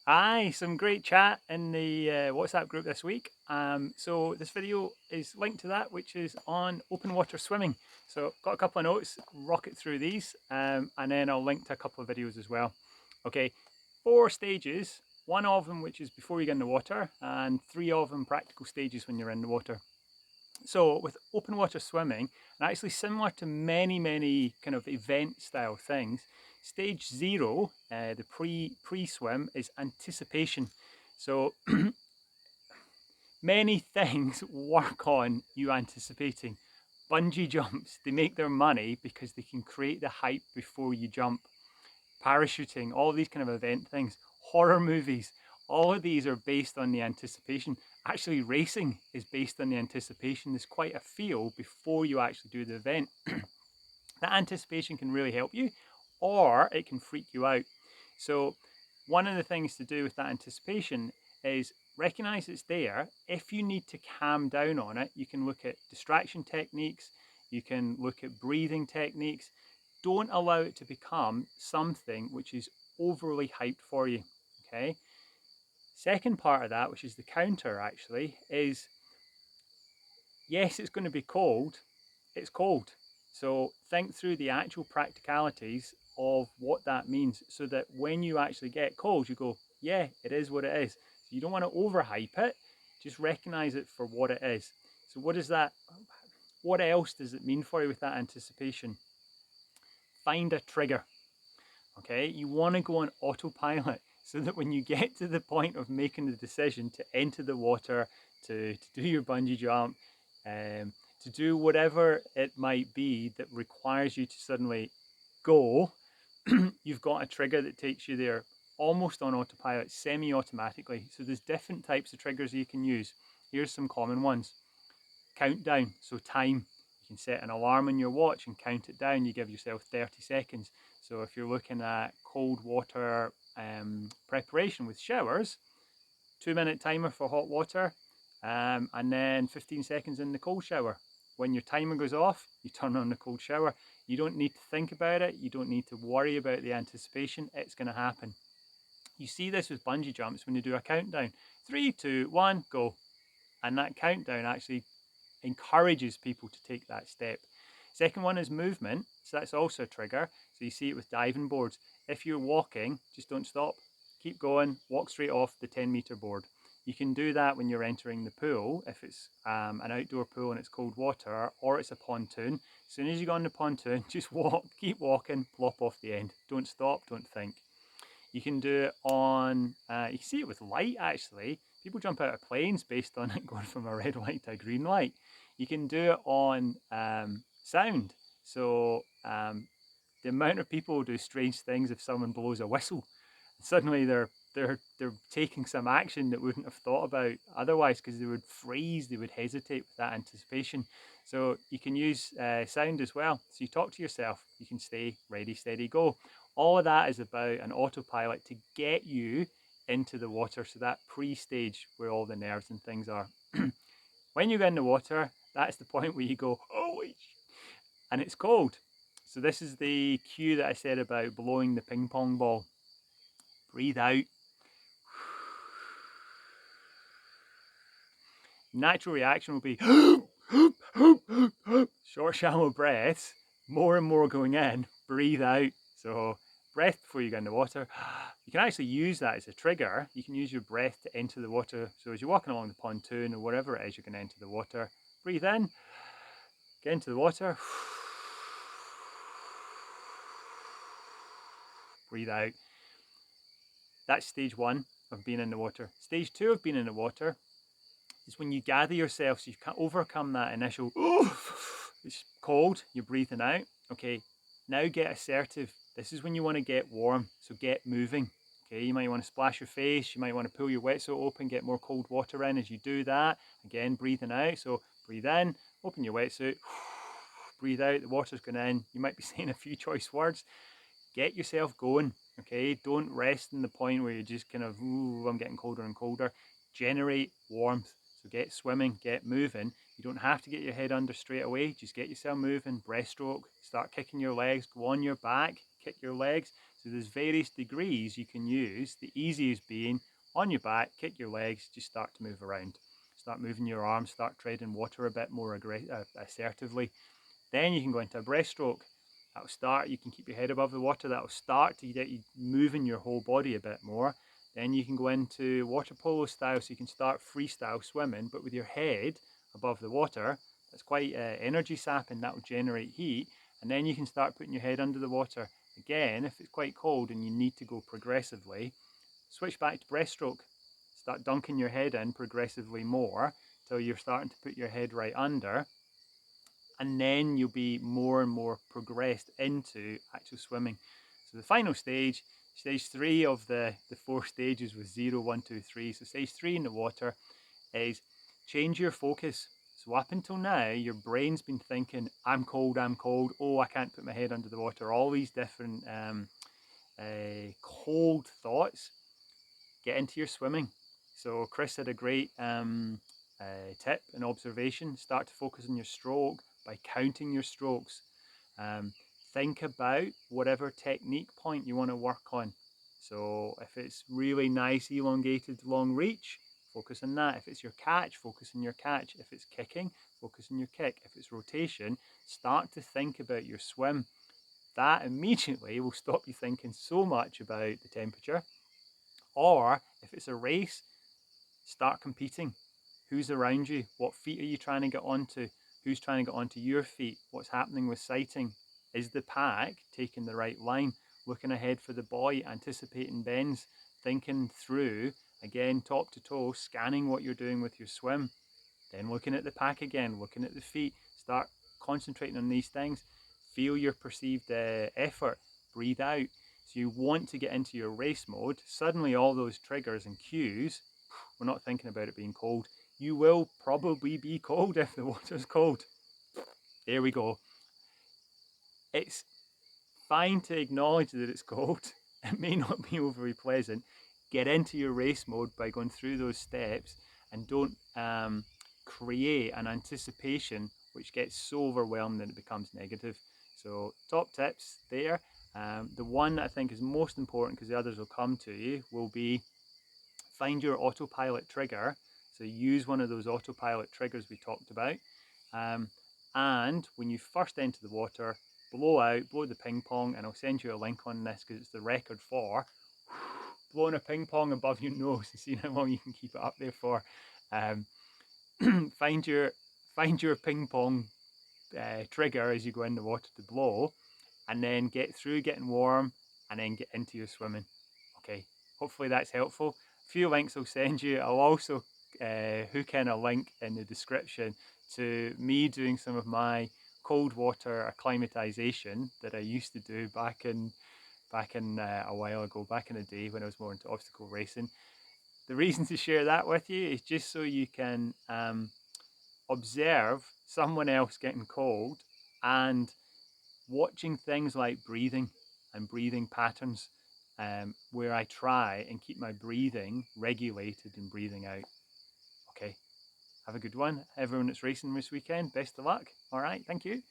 Aye, some great chat in the WhatsApp group this week. So this video is linked to that, which is on open water swimming. So got a couple of notes, rocket through these, and then I'll link to a couple of videos as well. Okay, 4 stages, one of them which is before you get in the water, and 3 of them practical stages when you're in the water. So with open water swimming, and actually similar to many kind of event style things, stage zero, the pre-swim, is anticipation. So many things work on you anticipating. Bungee jumps, they make their money because they can create the hype before you jump. Parachuting, all these kind of event things. Horror movies, all of these are based on the anticipation. Actually, racing is based on the anticipation. There's quite a feel before you actually do the event. That anticipation can really help you, or it can freak you out. So, one of the things to do with that anticipation is recognize it's there. If you need to calm down on it, you can look at distraction techniques, you can look at breathing techniques. Don't allow it to become something which is overly hyped for you. Okay. Second part of that, which is the counter actually, is yes, it's going to be cold. It's cold. So think through the actual practicalities of what that means so that when you actually get cold, you go, yeah, it is what it is. So you don't want to overhype it. Just recognize it for what it is. So what else does it mean for you with that anticipation? Find a trigger. Okay, you want to go on autopilot so that when you get to the point of making the decision to enter the water, to do your bungee jump, to do whatever it might be that requires you to suddenly go, you've got a trigger that takes you there almost on autopilot, semi-automatically. So there's different types of triggers you can use. Here's some common ones. Countdown, so time. You can set an alarm on your watch and count it down. You give yourself 30 seconds. So if you're looking at cold water preparation with showers, 2-minute timer for hot water, and then 15 seconds in the cold shower. When your timer goes off, you turn on the cold shower. You don't need to think about it. You don't need to worry about the anticipation. It's going to happen. You see this with bungee jumps when you do a countdown. 3, 2, 1, go. And that countdown actually encourages people to take that step. Second one is movement. So that's also a trigger. So you see it with diving boards. If you're walking, just don't stop. Keep going, walk straight off the 10-meter board. You can do that when you're entering the pool, if it's an outdoor pool and it's cold water, or it's a pontoon. As soon as you go on the pontoon, just walk, keep walking, plop off the end. Don't stop, don't think. You can do it on, you can see it with light actually. People jump out of planes based on it going from a red light to a green light. You can do it on sound. So the amount of people do strange things if someone blows a whistle. Suddenly they're taking some action that wouldn't have thought about otherwise because they would freeze, they would hesitate with that anticipation. So you can use sound as well. So you talk to yourself, you can stay ready, steady, go. All of that is about an autopilot to get you into the water. So that pre-stage where all the nerves and things are. When you get in the water, that's the point where you go, oh, and it's cold. So this is the cue that I said about blowing the ping pong ball. Breathe out. Natural reaction will be short, shallow breaths, more and more going in, breathe out. So breath before you get in the water. You can actually use that as a trigger. You can use your breath to enter the water. So as you're walking along the pontoon or whatever it is, you're going to enter the water. Breathe in, get into the water. Breathe out. That's stage one of being in the water. Stage two of being in the water is when you gather yourself so you can overcome that initial, it's cold, you're breathing out. Okay, now get assertive. This is when you want to get warm, so get moving. Okay, you might want to splash your face, you might want to pull your wetsuit open, get more cold water in as you do that. Again, breathing out, so breathe in, open your wetsuit, breathe out, the water's going in. You might be saying a few choice words. Get yourself going, okay? Don't rest in the point where you're just kind of, ooh, I'm getting colder and colder. Generate warmth. So get swimming, get moving. You don't have to get your head under straight away. Just get yourself moving, breaststroke, start kicking your legs, go on your back, kick your legs. So there's various degrees you can use, the easiest being on your back, kick your legs, just start to move around. Start moving your arms, start treading water a bit more assertively. Then you can go into a breaststroke. That'll start, you can keep your head above the water, that'll start to get you moving your whole body a bit more. Then you can go into water polo style, so you can start freestyle swimming, but with your head above the water. That's quite energy sapping, that will generate heat. And then you can start putting your head under the water. Again, if it's quite cold and you need to go progressively, switch back to breaststroke. Start dunking your head in progressively more till you're starting to put your head right under. And then you'll be more and more progressed into actual swimming. So the final stage, stage 3 of the 4 stages was 0, 1, 2, 3. So stage 3 in the water is change your focus. So up until now, your brain's been thinking, I'm cold, oh, I can't put my head under the water, all these different cold thoughts. Get into your swimming. So Chris had a great tip and observation. Start to focus on your stroke by counting your strokes. Think about whatever technique point you want to work on. So if it's really nice, elongated, long reach, focus on that. If it's your catch, focus on your catch. If it's kicking, focus on your kick. If it's rotation, start to think about your swim. That immediately will stop you thinking so much about the temperature. Or if it's a race, start competing. Who's around you? What feet are you trying to get onto? Who's trying to get onto your feet? What's happening with sighting? Is the pack taking the right line? Looking ahead for the buoy, anticipating bends, thinking through, again, top to toe, scanning what you're doing with your swim. Then looking at the pack again, looking at the feet, start concentrating on these things. Feel your perceived effort, breathe out. So you want to get into your race mode. Suddenly all those triggers and cues, we're not thinking about it being cold. You will probably be cold if the water's cold. There we go. It's fine to acknowledge that it's cold. It may not be overly pleasant. Get into your race mode by going through those steps, and don't create an anticipation which gets so overwhelmed that it becomes negative. So top tips there. The one that I think is most important, because the others will come to you, will be find your autopilot trigger. So use one of those autopilot triggers we talked about. And when you first enter the water, blow out, blow the ping pong, and I'll send you a link on this because it's the record for blowing a ping pong above your nose and seeing how long you can keep it up there for. Find your ping pong trigger as you go in the water to blow, and then get through getting warm, and then get into your swimming. Okay, hopefully that's helpful. A few links I'll send you. I'll also hook in a link in the description to me doing some of my cold water acclimatization that I used to do back in a while ago, back in the day when I was more into obstacle racing. The reason to share that with you is just so you can observe someone else getting cold and watching things like breathing and breathing patterns, where I try and keep my breathing regulated and breathing out. Okay, have a good one. Everyone that's racing this weekend, best of luck. All right, thank you.